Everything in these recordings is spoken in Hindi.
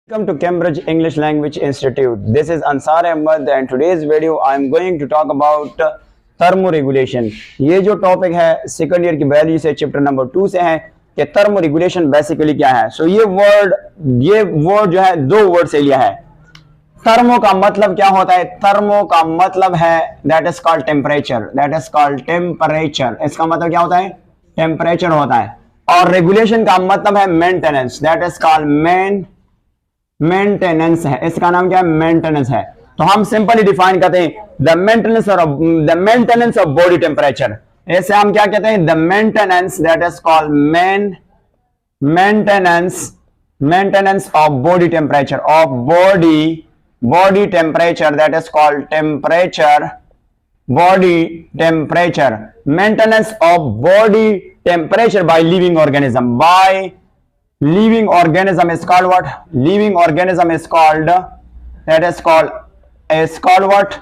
Welcome to Cambridge English Language Institute. This is Ansar Ahmed and today's video I am going to talk about thermoregulation. ये जो टॉपिक है सेकंड ईयर की वैल्यू से चैप्टर नंबर 2 से है कि थर्मोरेगुलेशन बेसिकली क्या है. सो ये वर्ड जो है दो वर्ड से लिया है. थर्मो का मतलब क्या होता है? थर्मो का मतलब है that is called temperature. That is called temperature. इसका मतलब क्या होता है? टेम्परेचर होता है. और रेगुलेशन का मतलब है maintenance. That is called maintenance है. इसका नाम क्या है? मेंटेनेंस है. तो हम सिंपली डिफाइन करते हैं the maintenance of body temperature. ऐसे हम क्या कहते हैं? The maintenance that is called maintenance of body temperature body temperature that is called body temperature. Maintenance of body temperature by living organism is called what? Living organism is called what?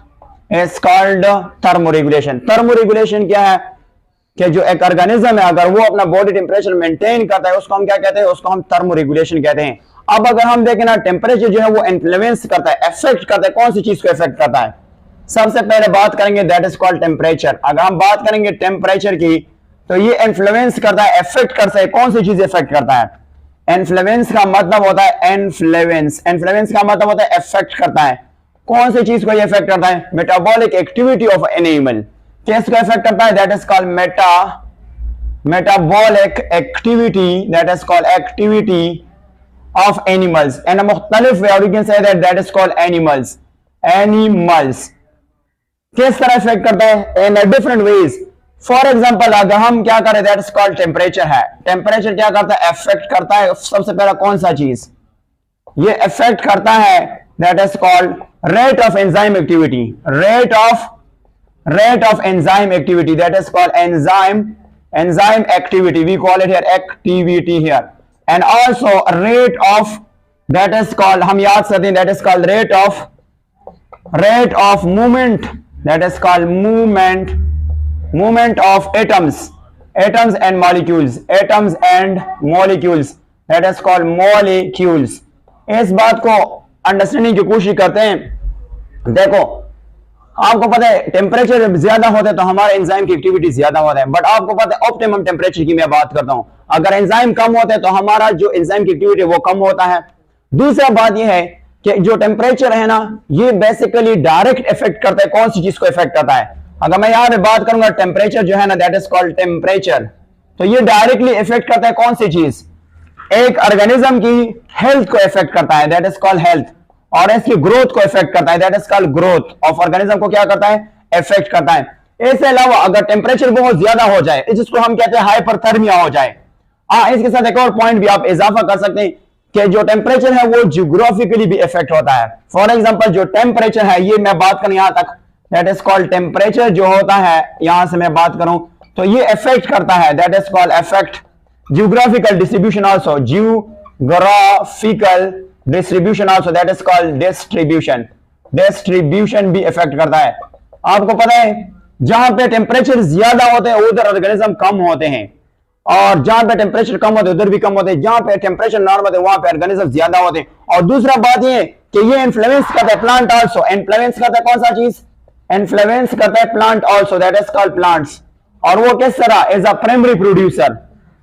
Is called thermoregulation. Thermoregulation क्या है? कि जो एक ऑर्गेनिज्म है अगर वो अपना बॉडी टेम्परेचर मेंटेन करता है उसको हम क्या कहते हैं? उसको हम थर्मोरेगुलेशन कहते हैं. अब अगर हम देखें ना, टेम्परेचर जो है वो इन्फ्लुएंस करता है, इफेक्ट करता है. कौन सी चीज को इफेक्ट करता है? सबसे पहले बात करेंगे दैट इज कॉल्ड टेम्परेचर. अगर हम बात करेंगे टेम्परेचर की तो ये इन्फ्लुएंस करता है, इफेक्ट करता है. कौन सी चीज इफेक्ट करता है? इन्फ्लुएंस का मतलब होता है इन्फ्लुएंस का मतलब होता है इफेक्ट करता है. कौन सी चीज को ये इफेक्ट करता है? Metabolic activity of animal. किसको इफेक्ट करता है? That is called metabolic activity. That is called activity of animals and a मुख्तलिफ way, or you can say that is called animals. किस तरह इफेक्ट करता है? in a different ways. For example, अगर हम क्या करें, that is called temperature है. टेम्परेचर क्या करता है? इफेक्ट करता है. सबसे पहला कौन सा चीज ये इफेक्ट करता है? that is called rate of enzyme activity. Rate of enzyme activity, that is called enzyme activity. We call it here activity here. And also rate of, that is called, हम याद करते हैं, that is called rate of movement. That is called movement of atoms and molecules. That is called molecules. इस बात को अंडरस्टैंडिंग की कोशिश करते हैं. देखो आपको पता है टेम्परेचर जब ज्यादा होता है तो हमारे एंजाइम की एक्टिविटी ज्यादा होता है. बट आपको पता है ऑप्टिमम टेम्परेचर की मैं बात करता हूं. अगर एंजाइम कम होते हैं तो हमारा जो एंजाइम की एक्टिविटी वो कम होता है. दूसरा बात ये है कि जो टेम्परेचर है ना, ये बेसिकली डायरेक्ट इफेक्ट करता है. कौन सी चीज को इफेक्ट करता है? अगर मैं यहां पे बात करूंगा टेम्परेचर जो है ना, दैट इज कॉल्ड टेम्परेचर, तो ये डायरेक्टली इफेक्ट करता है कौन सी चीज? एक ऑर्गेनिज्म की हेल्थ को इफेक्ट करता है. That is called health. और इसकी ग्रोथ को इफेक्ट करता है. That is called growth of organism को क्या करता है? इफेक्ट करता है. इसके अलावा अगर टेम्परेचर बहुत ज्यादा हो जाए, जिसको हम कहते हैं हाइपरथर्मिया हो जाए, इसके साथ एक और पॉइंट भी आप इजाफा कर सकते हैं कि जो टेम्परेचर है वो जियोग्राफिकली भी इफेक्ट होता है. फॉर एग्जांपल जो टेम्परेचर है, ये मैं बात करूं यहां तक, दैट इज कॉल्ड टेम्परेचर जो होता है, यहां से मैं बात करूं तो ये इफेक्ट करता है. That is called effect geographical distribution also. Geographical distribution also, that is called distribution भी इफेक्ट करता है. आपको पता है जहां पे टेम्परेचर ज्यादा होते हैं उधर ऑर्गेनिज्म कम होते हैं, और जहां पे टेम्परेचर कम होते हैं उधर भी कम होते हैं. जहां पे टेम्परेचर नॉर्मल है वहां पे ऑर्गेनिज्म ज्यादा होते हैं. और दूसरा बात ये कि ये इन्फ्लुएंस करता है प्लांट आल्सो. इन्फ्लुएंस करता है कौन सा चीज? इन्फ्लुएंस करता है plant also. That is called plants. और वो किस तरह? Is a primary producer.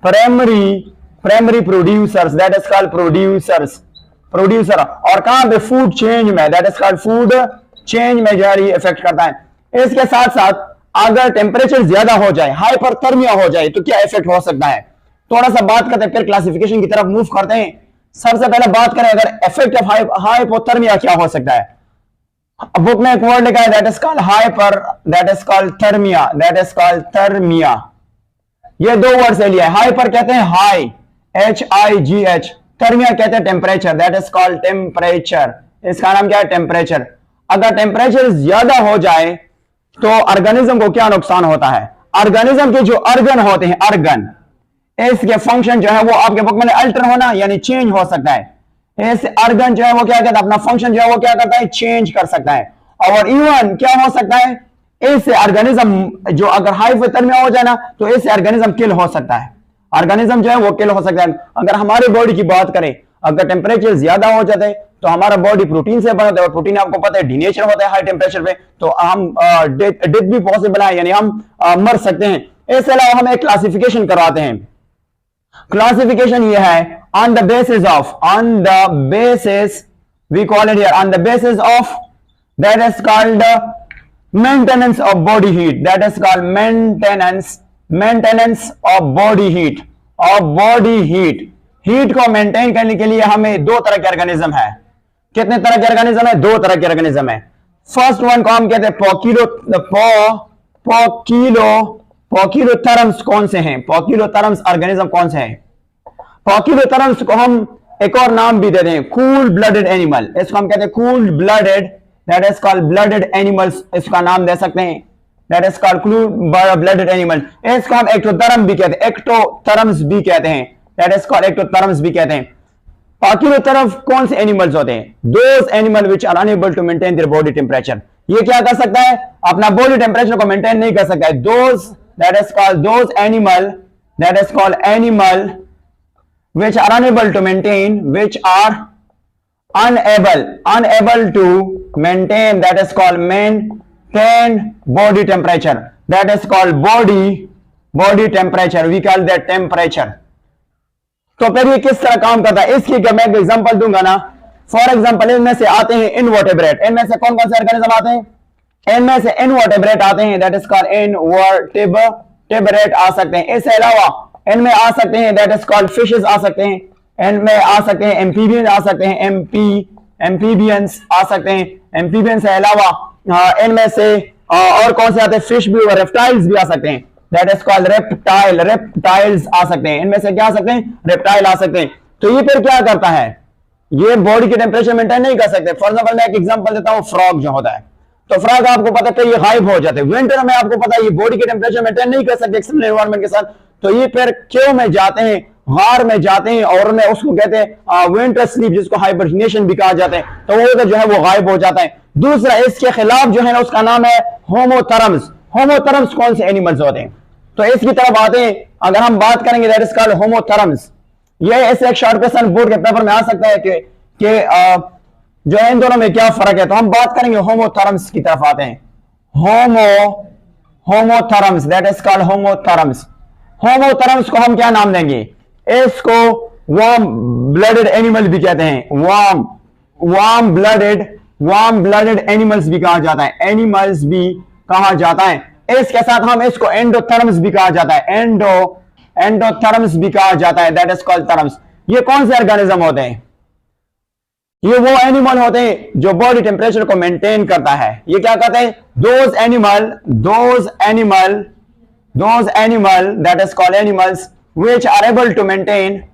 Primary producers, that is called producer. और कहां पे? फूड चेंज में. That is called food change में जो है इफेक्ट करता है. इसके साथ साथ अगर टेम्परेचर ज्यादा हो जाए, हाइपरथर्मिया हो जाए, तो क्या इफेक्ट हो सकता है? थोड़ा सा बात करते हैं, फिर क्लासिफिकेशन की तरफ मूव करते हैं. सबसे पहले बात करें अगर इफेक्ट ऑफ हाइपोथर्मिया क्या हो सकता है. बुक में एक वर्ड लिखा है, that is called that is called thermia. ये दो वर्ड से लिया है. हाइपर कहते हैं हाई, HIGH. थर्मिया कहते हैं temperature. That is called temperature. इसका नाम क्या है? टेम्परेचर. अगर टेम्परेचर ज्यादा हो जाए तो ऑर्गेनिज्म को क्या नुकसान होता है? ऑर्गेनिज्म के जो अर्गन होते हैं, अर्गन, इसके फंक्शन जो है वो आपके बुक में अल्टर होना यानी चेंज हो सकता है. इस अर्गन जो है वो क्या कहता है? अपना फंक्शन जो है वो क्या करता है? चेंज कर सकता है. और इवन क्या हो सकता है? इससे ऑर्गेनिज्म जो अगर हाइपोथर्मिया हो जाए ना तो इससे ऑर्गेनिज्म किल हो सकता है. ऑर्गेनिज्म जो है वो किल हो सकता है. अगर हमारी बॉडी की बात करें, अगर टेम्परेचर ज्यादा हो जाता है तो हमारा बॉडी प्रोटीन से बना होता है, और प्रोटीन आपको पता है डीनेचर होता है हाई टेम्परेचर पे, तो हम डेथ भी पॉसिबल है, यानी हम मर सकते हैं। इसके अलावा हम एक क्लासिफिकेशन करवाते हैं। क्लासिफिकेशन ये है on the basis we call it here on the basis of, that is called maintenance of body heat, that is called maintenance of body heat, heat को मेंटेन करने के लिए हमें दो तरह के ऑर्गेनिज्म है। कितने तरह के ऑर्गेनिज्म है? दो तरह के ऑर्गेनिज्म है। फर्स्ट वन को हम कहते हैं पोकिलोथर्म्स। कौन से हैं पोकिलोथर्म्स ऑर्गेनिज्म? कौन से हैं पोकिलोथर्म्स? को हम एक और नाम भी देते हैं, कूल ब्लडेड एनिमल। इसको हम कहते हैं cool blooded, that is called blooded animals, इसका नाम दे सकते हैं, that is called cool blooded animal. इसको हम एक्टोथर्म भी कहते हैं, एक्टोथर्म्स भी कहते हैं, दैट इज कॉल्ड एक्टोथर्म्स भी कहते हैं। पोकिलोथर्म कौन से एनिमल्स होते हैं? Those animal which are unable to maintain their body temperature. ये क्या कर सकता है? अपना बॉडी टेम्परेचर को मेंटेन नहीं कर सकता है। Those, that is called those animal, that is called animal which are unable to maintain, which are unable to maintain, that is called maintain body temperature, that is called body temperature, we call that temperature। तो फिर ये किस तरह काम करता है इसकी मैं एक एग्जांपल दूंगा ना। फॉर एग्जांपल इनमें से आते हैं इनवर्टेब्रेट। इनमें से कौन कौन से ऑर्गेनिज्म आते हैं? इनमें से इनवर्टेब्रेट आते हैं, दैट इज कॉल्ड इनवर्टेब्रेट आ सकते हैं। इसके अलावा इनमें आ सकते हैं, दैट इज कॉल्ड फिशेस आ सकते हैं, इनमें आ सकते हैं एम्फीबियंस आ सकते हैं, एम्फीबियंस आ सकते हैं। एम्फीबियंस के अलावा इनमें से और कौन से आते हैं? फिश भी और रेप्टाइल्स भी आ सकते हैं, दैट इज कॉल्ड रेप्टाइल्स आ सकते हैं। इनमें से क्या आ सकते हैं? रेप्टाइल आ सकते हैं। तो ये फिर क्या करता है? ये बॉडी की टेम्परेचर मेंटेन नहीं कर सकते। फॉर एग्जांपल मैं एक एग्जांपल देता हूं, फ्रॉग जो होता है, तो फ्रॉग आपको पता है ये गायब हो जाते हैं विंटर में। आपको पता है ये बॉडी की टेम्परेचर मेंटेन नहीं कर सकते एक्सटर्नल एनवायरनमेंट के साथ, तो ये फिर क्यों में जाते हैं, गार में जाते हैं, और उन्हें उसको कहते हैं विंटर स्लीप, जिसको हाइबरनेशन भी कहा जाता है। तो वो जो है वो गायब हो जाता है। दूसरा इसके खिलाफ जो है ना उसका नाम है होमोथर्म्स। होमोथर्म्स कौन से एनिमल्स होते हैं? तो इसकी तरफ आते हैं। अगर हम बात करेंगे दैट इज कॉल्ड होमोथर्म्स। ये ऐसे एक शॉर्ट क्वेश्चन बोर्ड के पेपर में आ सकता है कि जो है इन दोनों में क्या फर्क है। तो हम बात करेंगे होमोथर्म्स की तरफ आते हैं। होमोथर्म्स, दैट इज कॉल्ड होमोथर्म्स। होमोथर्म्स को हम क्या नाम देंगे? इसको वार्म ब्लडेड एनिमल भी कहते हैं, वार्म ब्लडेड एनिमल्स भी कहा जाता है, एनिमल्स भी कहा जाता है। इसके साथ हम इसको एंडोथर्म्स भी कहा जाता है, एंडोथर्म्स भी कहा जाता है, दैट इज कॉल्ड थर्म्स। ये कौन से ऑर्गेनिज्म होते हैं? ये वो एनिमल होते हैं जो बॉडी टेम्परेचर को मेंटेन करता है। ये क्या कहते हैं? Those animal that is called animals which are able to maintain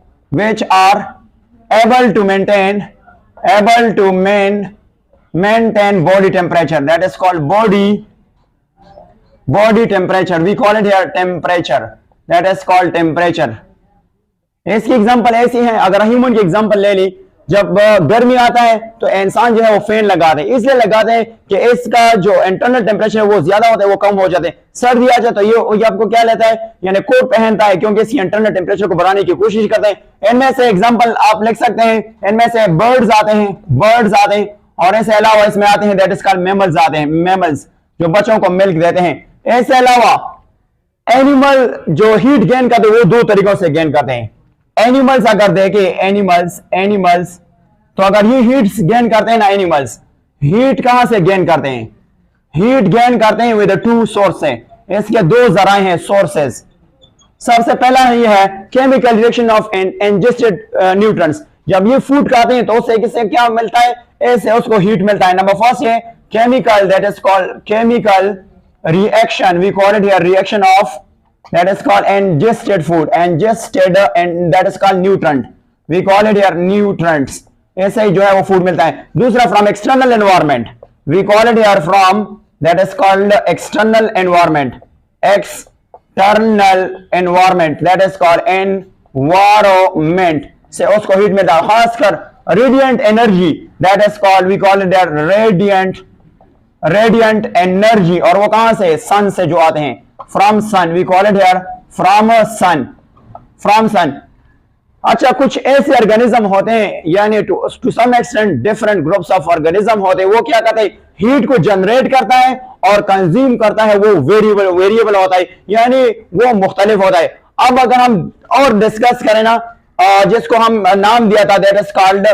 body temperature, that is called body temperature, we call it here temperature, that is called temperature। इसकी एग्जांपल ऐसी है, अगर ह्यूमन की एग्जांपल ले ली, जब गर्मी आता है तो इंसान जो है वो फैन लगाते हैं, इसलिए लगाते हैं कि इसका जो इंटरनल टेम्परेचर है वो ज्यादा होता है, वो कम हो जाते हैं। सर्दी आ जाए तो ये आपको क्या लेता है, यानी कोट पहनता है, क्योंकि इसकी इंटरनल टेम्परेचर को बढ़ाने की कोशिश करते हैं। इनमें से एग्जांपल आप लिख सकते हैं, इनमें से बर्ड्स आते हैं, और इसके अलावा इसमें आते हैं दैट इज कॉल्ड मैमल्स आते हैं, मैमल्स जो बच्चों को मिल्क देते हैं। इसके अलावा एनिमल जो हीट गेन करते हैं वो दो तरीकों से गेन करते हैं। एनिमल्स अगर देखें, एनिमल्स तो अगर ये हीट गेन करते हैं ना, एनिमल्स हीट कहां से गेन करते हैं? हीट गेन करते हैं विद टू सोर्सेस। इसके दो जराए हैं, सोर्सेस। सबसे पहला ये है chemical reaction of ingested nutrients. जब ये फूड खाते हैं तो उससे किससे क्या मिलता है? इससे उसको हीट मिलता है। नंबर फर्स्ट है chemical, that is called chemical reaction, we call it here reaction of, that is called ingested food, ingested, and that is called nutrient, we call it here nutrients। ऐसे ही जो है वो फूड मिलता है। दूसरा from external environment, we call it here from, that is called external environment, external environment, that is called environment से उसको हीट मिलता है। खासकर radiant energy, that is called, we call it there radiant energy, और वो कहां से? सन से जो आते हैं, from sun, we call it here from sun। अच्छा, कुछ ऐसे ऑर्गेनिज्म होते हैं, यानी to some extent different groups of organism होते हैं, वो क्या करते हैं, हीट को जनरेट करता है और कंज्यूम करता है, वो वेरिएबल होता है, यानी वो मुख्तलिफ होता है। अब अगर हम और डिस्कस करें ना, जिसको हम नाम दिया था, that is called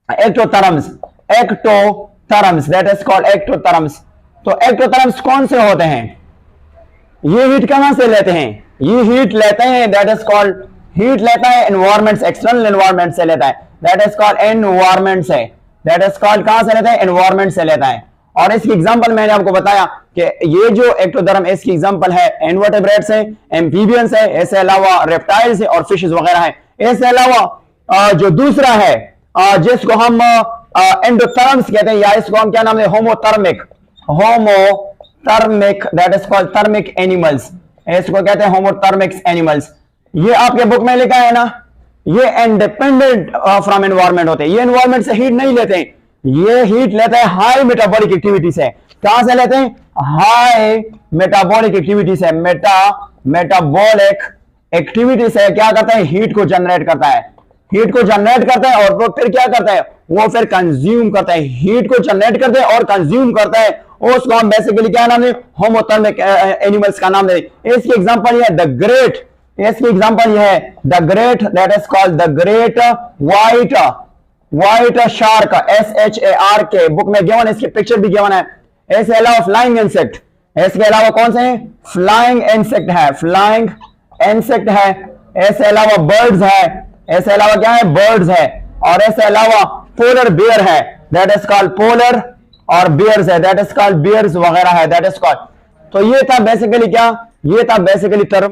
ectotherms, that is called ectotherms. तो एक्टोथर्म्स कौन से होते हैं, ये हीट कहां से लेते हैं, ये हीट लेते हैं, दैट इज कॉल्ड, हीट लेता है एनवायरमेंट, एक्सटर्नल एनवायरमेंट से लेता है, दैट इज कॉल्ड एनवायरमेंट से, दैट इज कॉल्ड कहां से लेता है, एनवायरमेंट से लेता है। और इसकी एग्जांपल मैंने आपको बताया कि ये जो एक्टोथर्म, इसकी एग्जांपल है इनवर्टेब्रेट्स है, एम्फीबियंस है, इसके अलावा रेप्टाइल्स है और फिशेस वगैरह है। इसके अलावा जो दूसरा है जिसको हम एंडोथर्म्स कहते हैं, या इसको हम क्या नाम है, homothermic, that is called thermic animals, इसको कहते हैं होमोथर्मिक एनिमल्स। ये आपके बुक में लिखा है ना, ये इंडिपेंडेंट फ्रॉम एनवायरमेंट होते हैं, ये एनवायरमेंट से हीट नहीं लेते हैं, ये हीट लेते हैं हाई मेटाबॉलिक एक्टिविटी से। कहां से लेते हैं, हाई मेटाबॉलिक एक्टिविटी से, मेटाबॉलिक एक्टिविटी से क्या करता है, हीट को जनरेट करता है, हीट को जनरेट करता है और वो फिर क्या करता है, वो फिर कंज्यूम करता है, हीट को जनरेट करता है और कंज्यूम करता है, उसको हम बेसिकली क्या नाम है, होमोथर्मिक एनिमल्स का नाम है। इसकी एग्जांपल ये है द ग्रेट, इसकी एग्जांपल ये है the great, that is called the great white shark, SHARK, book में गिवन, इसकी पिक्चर भी गिवन है। इसके अलावा फ्लाइंग इंसेक्ट, इसके अलावा कौन से हैं, फ्लाइंग इंसेक्ट है, फ्लाइंग इंसेक्ट है। इसके अलावा बर्ड्स है, इसके अलावा क्या है, बर्ड्स है। और इसके अलावा पोलर बियर है, दैट इज कॉल्ड पोलर, और बियर्स है, दैट इज कॉल्ड बियर्स वगैरह है, दैट इज कॉल्ड। तो ये था बेसिकली क्या, ये था बेसिकली टर्म